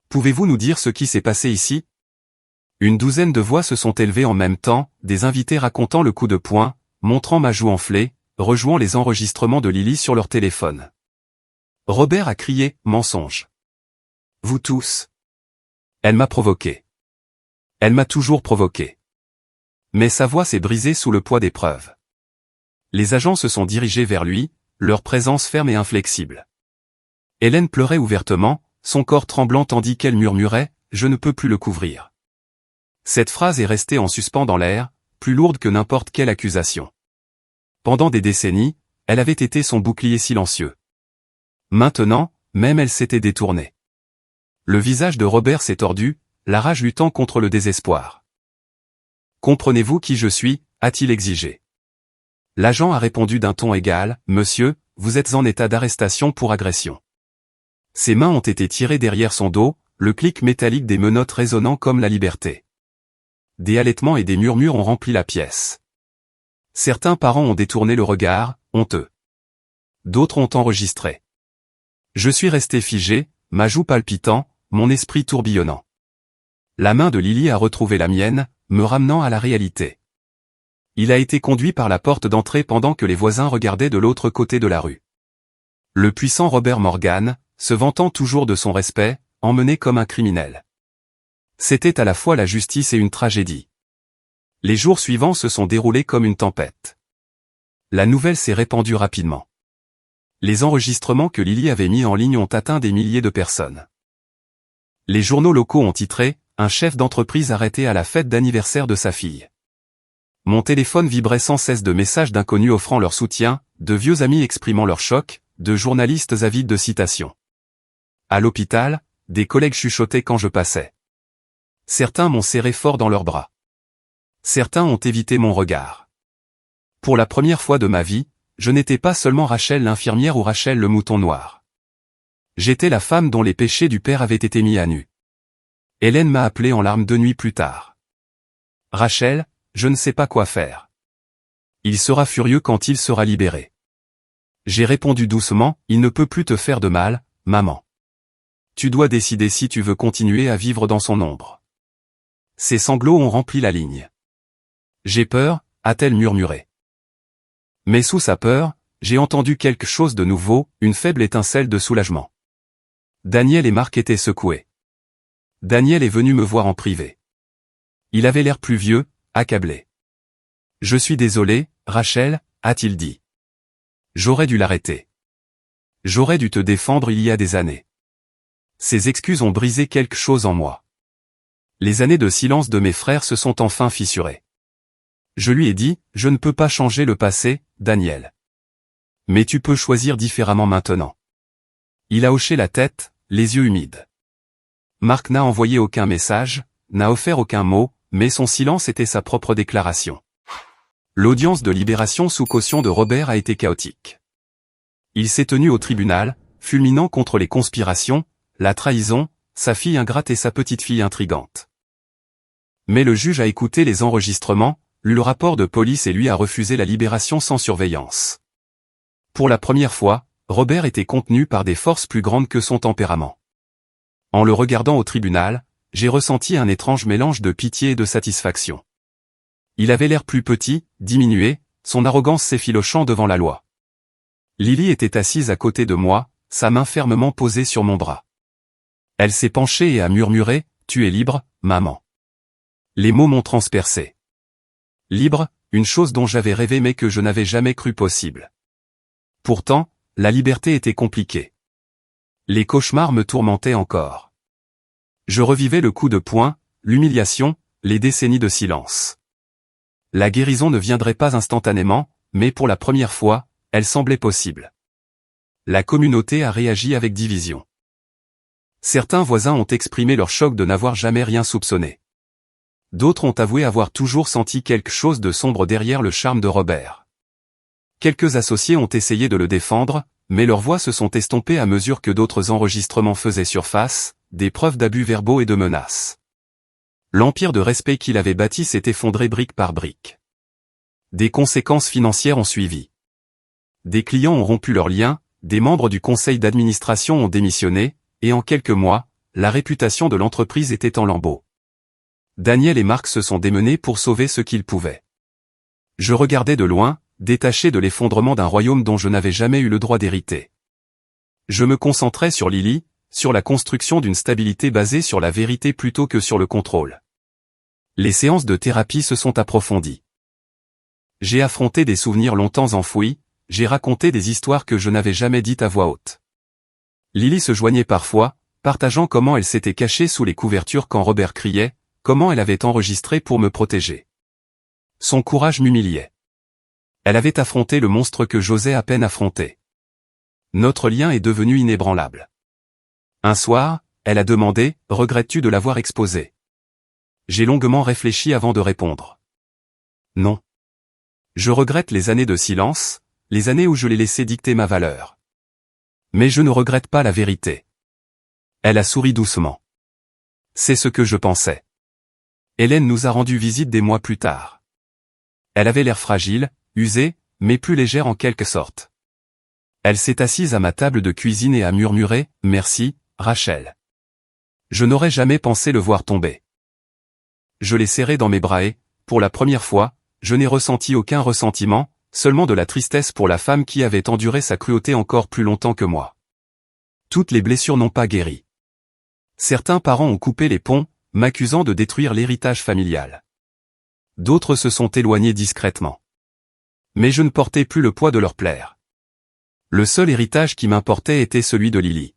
Pouvez-vous nous dire ce qui s'est passé ici ?» Une douzaine de voix se sont élevées en même temps, des invités racontant le coup de poing, montrant ma joue enflée, rejouant les enregistrements de Lily sur leur téléphone. Robert a crié, « Mensonge. Vous tous. Elle m'a provoqué. Elle m'a toujours provoqué. » Mais sa voix s'est brisée sous le poids des preuves. Les agents se sont dirigés vers lui, leur présence ferme et inflexible. Hélène pleurait ouvertement, son corps tremblant tandis qu'elle murmurait, « Je ne peux plus le couvrir. » Cette phrase est restée en suspens dans l'air, plus lourde que n'importe quelle accusation. Pendant des décennies, elle avait été son bouclier silencieux. Maintenant, même elle s'était détournée. Le visage de Robert s'est tordu, la rage luttant contre le désespoir. « Comprenez-vous qui je suis ?» a-t-il exigé. L'agent a répondu d'un ton égal, « Monsieur, vous êtes en état d'arrestation pour agression. » Ses mains ont été tirées derrière son dos, le clic métallique des menottes résonnant comme la liberté. Des halètements et des murmures ont rempli la pièce. Certains parents ont détourné le regard, honteux. D'autres ont enregistré. Je suis resté figé, ma joue palpitant, mon esprit tourbillonnant. La main de Lily a retrouvé la mienne, me ramenant à la réalité. Il a été conduit par la porte d'entrée pendant que les voisins regardaient de l'autre côté de la rue. Le puissant Robert Morgan, se vantant toujours de son respect, emmené comme un criminel. C'était à la fois la justice et une tragédie. Les jours suivants se sont déroulés comme une tempête. La nouvelle s'est répandue rapidement. Les enregistrements que Lily avait mis en ligne ont atteint des milliers de personnes. Les journaux locaux ont titré « Un chef d'entreprise arrêté à la fête d'anniversaire de sa fille ». Mon téléphone vibrait sans cesse de messages d'inconnus offrant leur soutien, de vieux amis exprimant leur choc, de journalistes avides de citations. À l'hôpital, des collègues chuchotaient quand je passais. Certains m'ont serré fort dans leurs bras. Certains ont évité mon regard. Pour la première fois de ma vie, je n'étais pas seulement Rachel l'infirmière ou Rachel le mouton noir. J'étais la femme dont les péchés du père avaient été mis à nu. Hélène m'a appelé en larmes 2 nuits plus tard. « Rachel, je ne sais pas quoi faire. Il sera furieux quand il sera libéré. » J'ai répondu doucement, « Il ne peut plus te faire de mal, maman. Tu dois décider si tu veux continuer à vivre dans son ombre. » Ses sanglots ont rempli la ligne. « J'ai peur » a-t-elle murmuré. Mais sous sa peur, j'ai entendu quelque chose de nouveau, une faible étincelle de soulagement. Daniel et Marc étaient secoués. Daniel est venu me voir en privé. Il avait l'air plus vieux, accablé. « Je suis désolé, Rachel » a-t-il dit. « J'aurais dû l'arrêter. J'aurais dû te défendre il y a des années. » Ces excuses ont brisé quelque chose en moi. Les années de silence de mes frères se sont enfin fissurées. Je lui ai dit, « Je ne peux pas changer le passé, Daniel. Mais tu peux choisir différemment maintenant. Il a hoché la tête, les yeux humides. Marc n'a envoyé aucun message, n'a offert aucun mot, mais son silence était sa propre déclaration. L'audience de libération sous caution de Robert a été chaotique. Il s'est tenu au tribunal, fulminant contre les conspirations, la trahison, sa fille ingrate et sa petite-fille intrigante. Mais le juge a écouté les enregistrements, lu le rapport de police et lui a refusé la libération sans surveillance. Pour la première fois, Robert était contenu par des forces plus grandes que son tempérament. En le regardant au tribunal, j'ai ressenti un étrange mélange de pitié et de satisfaction. Il avait l'air plus petit, diminué, son arrogance s'effilochant devant la loi. Lily était assise à côté de moi, sa main fermement posée sur mon bras. Elle s'est penchée et a murmuré, « Tu es libre, maman. » Les mots m'ont transpercé. Libre, une chose dont j'avais rêvé mais que je n'avais jamais cru possible. Pourtant, la liberté était compliquée. Les cauchemars me tourmentaient encore. Je revivais le coup de poing, l'humiliation, les décennies de silence. La guérison ne viendrait pas instantanément, mais pour la première fois, elle semblait possible. La communauté a réagi avec division. Certains voisins ont exprimé leur choc de n'avoir jamais rien soupçonné. D'autres ont avoué avoir toujours senti quelque chose de sombre derrière le charme de Robert. Quelques associés ont essayé de le défendre, mais leurs voix se sont estompées à mesure que d'autres enregistrements faisaient surface, des preuves d'abus verbaux et de menaces. L'empire de respect qu'il avait bâti s'est effondré brique par brique. Des conséquences financières ont suivi. Des clients ont rompu leurs liens, des membres du conseil d'administration ont démissionné, et en quelques mois, la réputation de l'entreprise était en lambeaux. Daniel et Marc se sont démenés pour sauver ce qu'ils pouvaient. Je regardais de loin, détaché de l'effondrement d'un royaume dont je n'avais jamais eu le droit d'hériter. Je me concentrais sur Lily, sur la construction d'une stabilité basée sur la vérité plutôt que sur le contrôle. Les séances de thérapie se sont approfondies. J'ai affronté des souvenirs longtemps enfouis, j'ai raconté des histoires que je n'avais jamais dites à voix haute. Lily se joignait parfois, partageant comment elle s'était cachée sous les couvertures quand Robert criait, comment elle avait enregistré pour me protéger. Son courage m'humiliait. Elle avait affronté le monstre que j'osais à peine affronter. Notre lien est devenu inébranlable. Un soir, elle a demandé, « Regrettes-tu de l'avoir exposé ?» J'ai longuement réfléchi avant de répondre. Non. Je regrette les années de silence, les années où je l'ai laissé dicter ma valeur. Mais je ne regrette pas la vérité. Elle a souri doucement. C'est ce que je pensais. Hélène nous a rendu visite des mois plus tard. Elle avait l'air fragile, usée, mais plus légère en quelque sorte. Elle s'est assise à ma table de cuisine et a murmuré, « Merci, Rachel. » Je n'aurais jamais pensé le voir tomber. Je l'ai serré dans mes bras et, pour la première fois, je n'ai ressenti aucun ressentiment, seulement de la tristesse pour la femme qui avait enduré sa cruauté encore plus longtemps que moi. Toutes les blessures n'ont pas guéri. Certains parents ont coupé les ponts, m'accusant de détruire l'héritage familial. D'autres se sont éloignés discrètement. Mais je ne portais plus le poids de leur plaire. Le seul héritage qui m'importait était celui de Lily.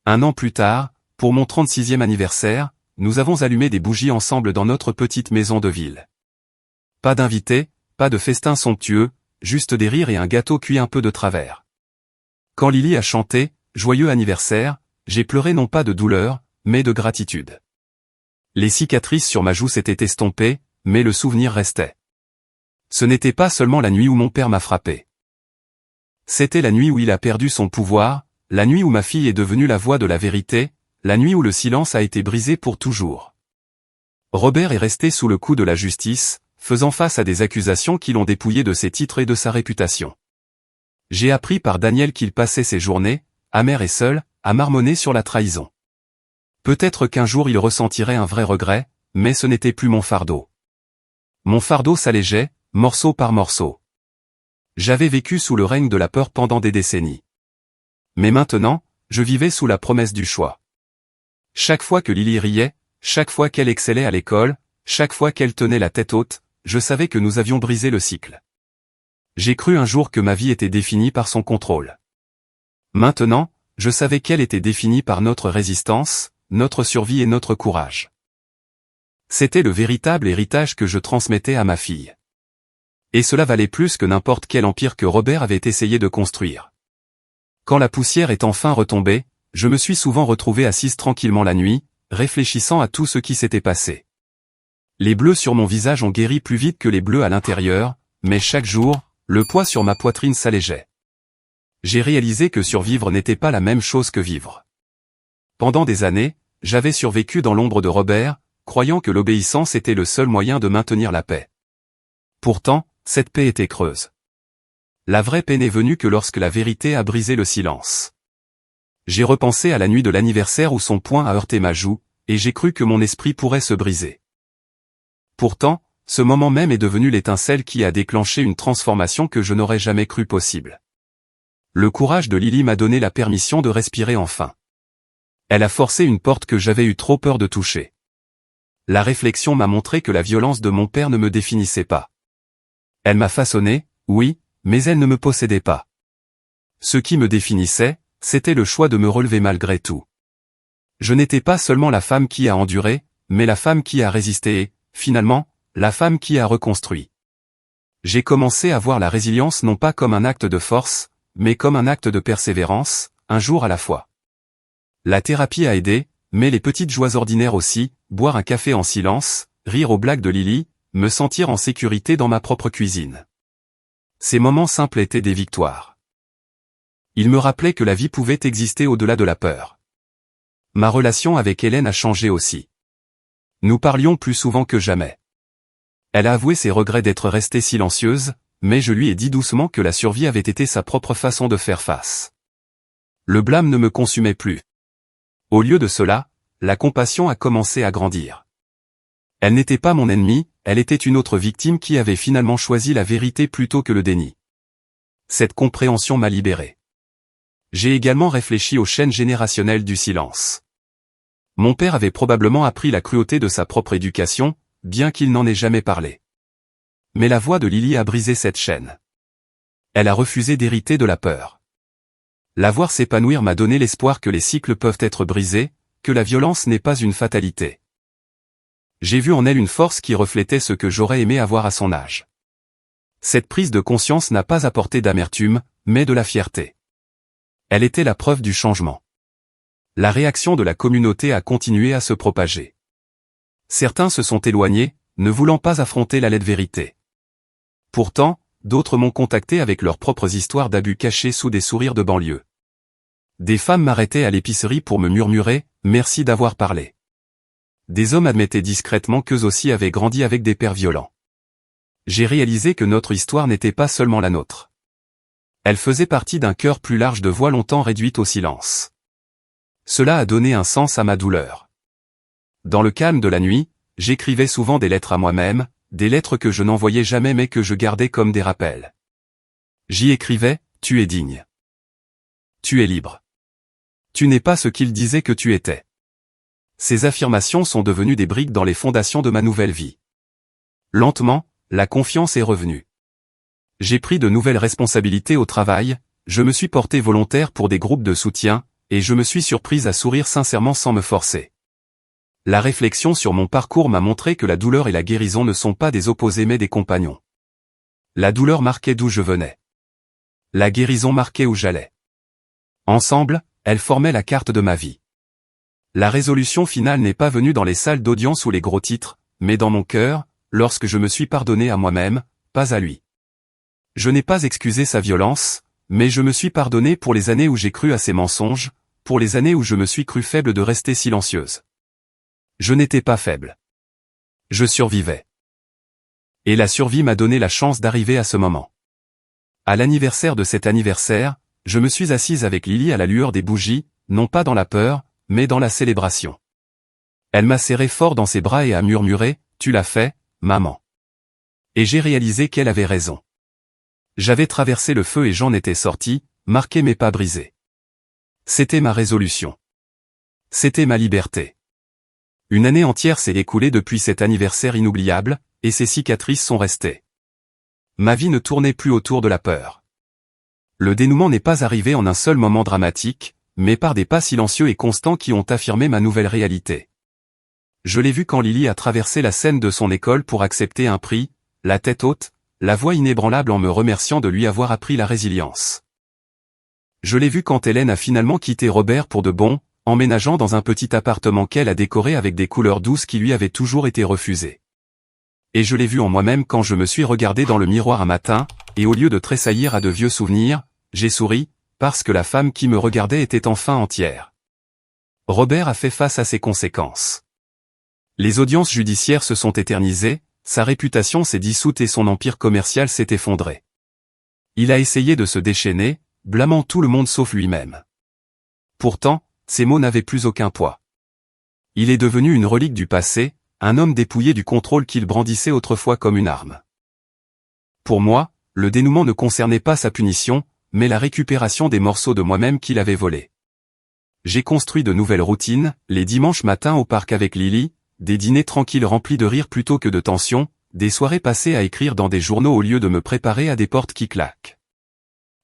Un an plus tard, pour mon 36e anniversaire, nous avons allumé des bougies ensemble dans notre petite maison de ville. Pas d'invités, pas de festin somptueux, juste des rires et un gâteau cuit un peu de travers. Quand Lily a chanté « Joyeux anniversaire », j'ai pleuré non pas de douleur, mais de gratitude. Les cicatrices sur ma joue s'étaient estompées, mais le souvenir restait. Ce n'était pas seulement la nuit où mon père m'a frappé. C'était la nuit où il a perdu son pouvoir, la nuit où ma fille est devenue la voix de la vérité, la nuit où le silence a été brisé pour toujours. Robert est resté sous le coup de la justice, faisant face à des accusations qui l'ont dépouillé de ses titres et de sa réputation. J'ai appris par Daniel qu'il passait ses journées, amer et seul, à marmonner sur la trahison. Peut-être qu'un jour il ressentirait un vrai regret, mais ce n'était plus mon fardeau. Mon fardeau s'allégeait, morceau par morceau. J'avais vécu sous le règne de la peur pendant des décennies. Mais maintenant, je vivais sous la promesse du choix. Chaque fois que Lily riait, chaque fois qu'elle excellait à l'école, chaque fois qu'elle tenait la tête haute, je savais que nous avions brisé le cycle. J'ai cru un jour que ma vie était définie par son contrôle. Maintenant, je savais qu'elle était définie par notre résistance, notre survie et notre courage. C'était le véritable héritage que je transmettais à ma fille. Et cela valait plus que n'importe quel empire que Robert avait essayé de construire. Quand la poussière est enfin retombée, je me suis souvent retrouvée assise tranquillement la nuit, réfléchissant à tout ce qui s'était passé. Les bleus sur mon visage ont guéri plus vite que les bleus à l'intérieur, mais chaque jour, le poids sur ma poitrine s'allégeait. J'ai réalisé que survivre n'était pas la même chose que vivre. Pendant des années, j'avais survécu dans l'ombre de Robert, croyant que l'obéissance était le seul moyen de maintenir la paix. Pourtant, cette paix était creuse. La vraie paix n'est venue que lorsque la vérité a brisé le silence. J'ai repensé à la nuit de l'anniversaire où son poing a heurté ma joue, et j'ai cru que mon esprit pourrait se briser. Pourtant, ce moment même est devenu l'étincelle qui a déclenché une transformation que je n'aurais jamais cru possible. Le courage de Lily m'a donné la permission de respirer enfin. Elle a forcé une porte que j'avais eu trop peur de toucher. La réflexion m'a montré que la violence de mon père ne me définissait pas. Elle m'a façonné, oui, mais elle ne me possédait pas. Ce qui me définissait, c'était le choix de me relever malgré tout. Je n'étais pas seulement la femme qui a enduré, mais la femme qui a résisté et, finalement, la femme qui a reconstruit. J'ai commencé à voir la résilience non pas comme un acte de force, mais comme un acte de persévérance, un jour à la fois. La thérapie a aidé, mais les petites joies ordinaires aussi, boire un café en silence, rire aux blagues de Lily, me sentir en sécurité dans ma propre cuisine. Ces moments simples étaient des victoires. Ils me rappelaient que la vie pouvait exister au-delà de la peur. Ma relation avec Hélène a changé aussi. Nous parlions plus souvent que jamais. Elle a avoué ses regrets d'être restée silencieuse, mais je lui ai dit doucement que la survie avait été sa propre façon de faire face. Le blâme ne me consumait plus. Au lieu de cela, la compassion a commencé à grandir. Elle n'était pas mon ennemie, elle était une autre victime qui avait finalement choisi la vérité plutôt que le déni. Cette compréhension m'a libéré. J'ai également réfléchi aux chaînes générationnelles du silence. Mon père avait probablement appris la cruauté de sa propre éducation, bien qu'il n'en ait jamais parlé. Mais la voix de Lily a brisé cette chaîne. Elle a refusé d'hériter de la peur. La voir s'épanouir m'a donné l'espoir que les cycles peuvent être brisés, que la violence n'est pas une fatalité. J'ai vu en elle une force qui reflétait ce que j'aurais aimé avoir à son âge. Cette prise de conscience n'a pas apporté d'amertume, mais de la fierté. Elle était la preuve du changement. La réaction de la communauté a continué à se propager. Certains se sont éloignés, ne voulant pas affronter la laide vérité. Pourtant, d'autres m'ont contacté avec leurs propres histoires d'abus cachés sous des sourires de banlieue. Des femmes m'arrêtaient à l'épicerie pour me murmurer « Merci d'avoir parlé ». Des hommes admettaient discrètement qu'eux aussi avaient grandi avec des pères violents. J'ai réalisé que notre histoire n'était pas seulement la nôtre. Elle faisait partie d'un cœur plus large de voix longtemps réduite au silence. Cela a donné un sens à ma douleur. Dans le calme de la nuit, j'écrivais souvent des lettres à moi-même, des lettres que je n'envoyais jamais mais que je gardais comme des rappels. J'y écrivais « Tu es digne. Tu es libre. Tu n'es pas ce qu'il disait que tu étais. » Ces affirmations sont devenues des briques dans les fondations de ma nouvelle vie. Lentement, la confiance est revenue. J'ai pris de nouvelles responsabilités au travail, je me suis porté volontaire pour des groupes de soutien, et je me suis surprise à sourire sincèrement sans me forcer. La réflexion sur mon parcours m'a montré que la douleur et la guérison ne sont pas des opposés mais des compagnons. La douleur marquait d'où je venais. La guérison marquait où j'allais. Ensemble, elles formaient la carte de ma vie. La résolution finale n'est pas venue dans les salles d'audience ou les gros titres, mais dans mon cœur, lorsque je me suis pardonné à moi-même, pas à lui. Je n'ai pas excusé sa violence, mais je me suis pardonné pour les années où j'ai cru à ses mensonges, pour les années où je me suis cru faible de rester silencieuse. Je n'étais pas faible. Je survivais. Et la survie m'a donné la chance d'arriver à ce moment. À l'anniversaire de cet anniversaire, je me suis assise avec Lily à la lueur des bougies, non pas dans la peur, mais dans la célébration. Elle m'a serré fort dans ses bras et a murmuré « Tu l'as fait, maman. » Et j'ai réalisé qu'elle avait raison. J'avais traversé le feu et j'en étais sorti, marqué mais pas brisé. C'était ma résolution. C'était ma liberté. Une année entière s'est écoulée depuis cet anniversaire inoubliable, et ces cicatrices sont restées. Ma vie ne tournait plus autour de la peur. Le dénouement n'est pas arrivé en un seul moment dramatique, mais par des pas silencieux et constants qui ont affirmé ma nouvelle réalité. Je l'ai vu quand Lily a traversé la scène de son école pour accepter un prix, la tête haute, la voix inébranlable en me remerciant de lui avoir appris la résilience. Je l'ai vu quand Hélène a finalement quitté Robert pour de bon, emménageant dans un petit appartement qu'elle a décoré avec des couleurs douces qui lui avaient toujours été refusées. Et je l'ai vu en moi-même quand je me suis regardé dans le miroir un matin, et au lieu de tressaillir à de vieux souvenirs, j'ai souri, parce que la femme qui me regardait était enfin entière. Robert a fait face à ses conséquences. Les audiences judiciaires se sont éternisées, sa réputation s'est dissoute et son empire commercial s'est effondré. Il a essayé de se déchaîner, blâmant tout le monde sauf lui-même. Pourtant, ces mots n'avaient plus aucun poids. Il est devenu une relique du passé, un homme dépouillé du contrôle qu'il brandissait autrefois comme une arme. Pour moi, le dénouement ne concernait pas sa punition, mais la récupération des morceaux de moi-même qu'il avait volés. J'ai construit de nouvelles routines, les dimanches matins au parc avec Lily, des dîners tranquilles remplis de rire plutôt que de tension, des soirées passées à écrire dans des journaux au lieu de me préparer à des portes qui claquent.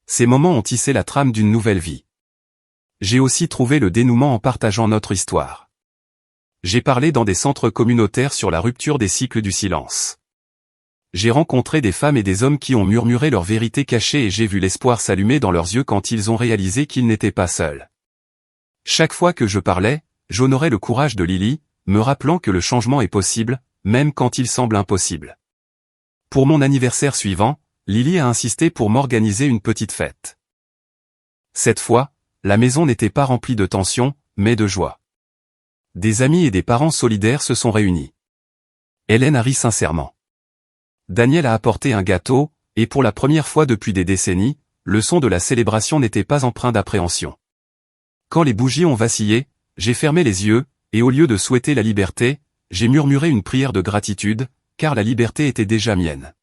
Ces moments ont tissé la trame d'une nouvelle vie. J'ai aussi trouvé le dénouement en partageant notre histoire. J'ai parlé dans des centres communautaires sur la rupture des cycles du silence. J'ai rencontré des femmes et des hommes qui ont murmuré leur vérité cachée et j'ai vu l'espoir s'allumer dans leurs yeux quand ils ont réalisé qu'ils n'étaient pas seuls. Chaque fois que je parlais, j'honorais le courage de Lily, me rappelant que le changement est possible, même quand il semble impossible. Pour mon anniversaire suivant, Lily a insisté pour m'organiser une petite fête. Cette fois, la maison n'était pas remplie de tension, mais de joie. Des amis et des parents solidaires se sont réunis. Hélène a ri sincèrement. Daniel a apporté un gâteau, et pour la première fois depuis des décennies, le son de la célébration n'était pas empreint d'appréhension. Quand les bougies ont vacillé, j'ai fermé les yeux, et au lieu de souhaiter la liberté, j'ai murmuré une prière de gratitude, car la liberté était déjà mienne.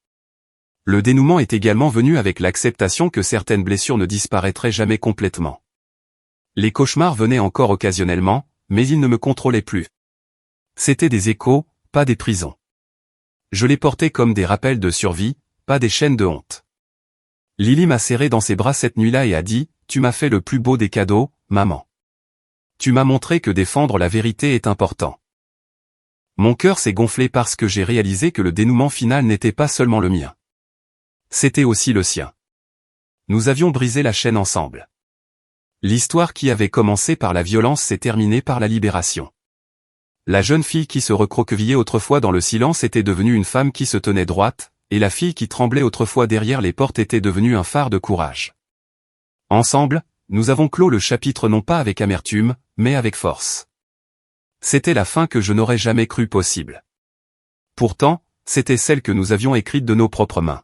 Le dénouement est également venu avec l'acceptation que certaines blessures ne disparaîtraient jamais complètement. Les cauchemars venaient encore occasionnellement, mais ils ne me contrôlaient plus. C'étaient des échos, pas des prisons. Je les portais comme des rappels de survie, pas des chaînes de honte. Lily m'a serré dans ses bras cette nuit-là et a dit, « Tu m'as fait le plus beau des cadeaux, maman. Tu m'as montré que défendre la vérité est important. » Mon cœur s'est gonflé parce que j'ai réalisé que le dénouement final n'était pas seulement le mien. C'était aussi le sien. Nous avions brisé la chaîne ensemble. L'histoire qui avait commencé par la violence s'est terminée par la libération. La jeune fille qui se recroquevillait autrefois dans le silence était devenue une femme qui se tenait droite, et la fille qui tremblait autrefois derrière les portes était devenue un phare de courage. Ensemble, nous avons clos le chapitre non pas avec amertume, mais avec force. C'était la fin que je n'aurais jamais cru possible. Pourtant, c'était celle que nous avions écrite de nos propres mains.